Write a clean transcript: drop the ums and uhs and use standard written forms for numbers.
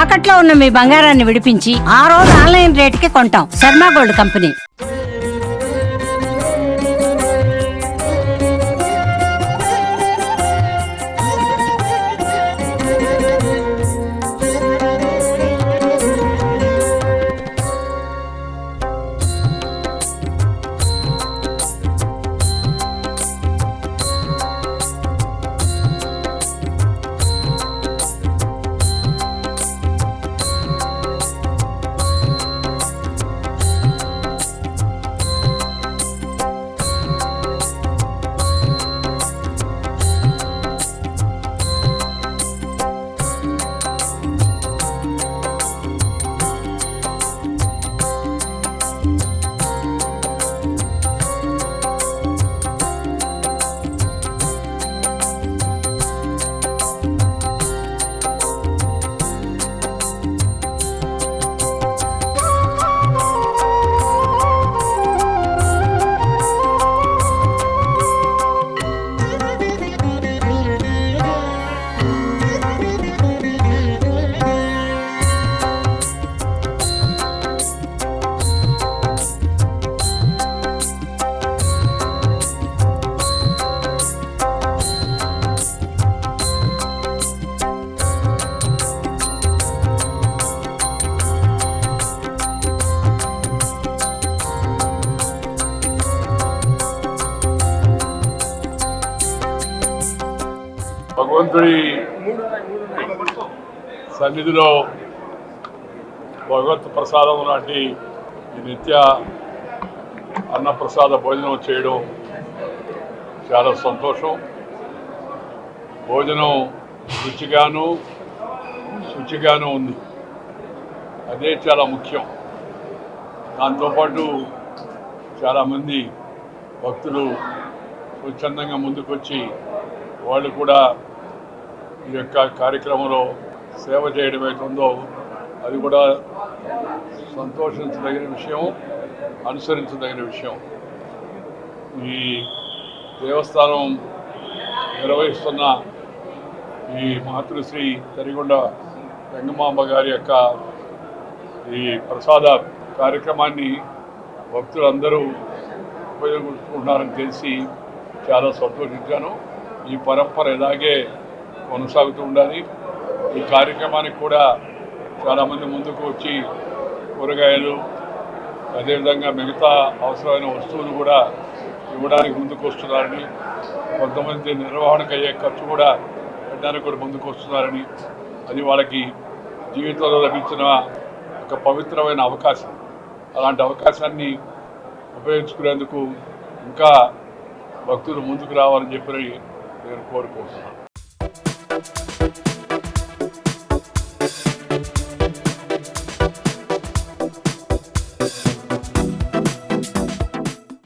తాకట్లో ఉన్న మీ బంగారాన్ని విడిపించి ఆ రోజు ఆన్లైన్ రేటుకి కొంటాం. Sharma gold company. భగవంతుడి సన్నిధిలో భగవత్ ప్రసాదం లాంటి ఈ నిత్య అన్నప్రసాద భోజనం చేయడం చాలా సంతోషం. భోజనం రుచిగాను శుచిగాను ఉంది, అదే చాలా ముఖ్యం. దాంతోపాటు చాలామంది భక్తులు స్వచ్ఛందంగా ముందుకొచ్చి వాళ్ళు కూడా ఈ యొక్క కార్యక్రమంలో సేవ చేయడం అవుతుందో అది కూడా సంతోషించదగిన విషయం, అనుసరించదగిన విషయం. ఈ దేవస్థానం నిర్వహిస్తున్న ఈ మాతృశ్రీ తరిగొండ వెంగమాంబ గారి యొక్క ఈ ప్రసాద కార్యక్రమాన్ని భక్తులందరూ ఉపయోగించుకుంటున్నారని తెలిసి చాలా సంతోషించాను. ఈ పరంపర ఇలాగే కొనసాగుతూ ఉండాలి. ఈ కార్యక్రమానికి కూడా చాలామంది ముందుకు వచ్చి కూరగాయలు అదేవిధంగా మిగతా అవసరమైన వస్తువులు కూడా ఇవ్వడానికి ముందుకు వస్తున్నారని, కొంతమంది నిర్వహణకు అయ్యే ఖర్చు కూడా పెట్టడానికి కూడా ముందుకు వస్తున్నారని, అది వాళ్ళకి జీవితంలో లభించిన ఒక పవిత్రమైన అవకాశం. అలాంటి అవకాశాన్ని ఉపయోగించుకునేందుకు ఇంకా భక్తులు ముందుకు రావాలని చెప్పి నేను కోరుకుంటున్నాను.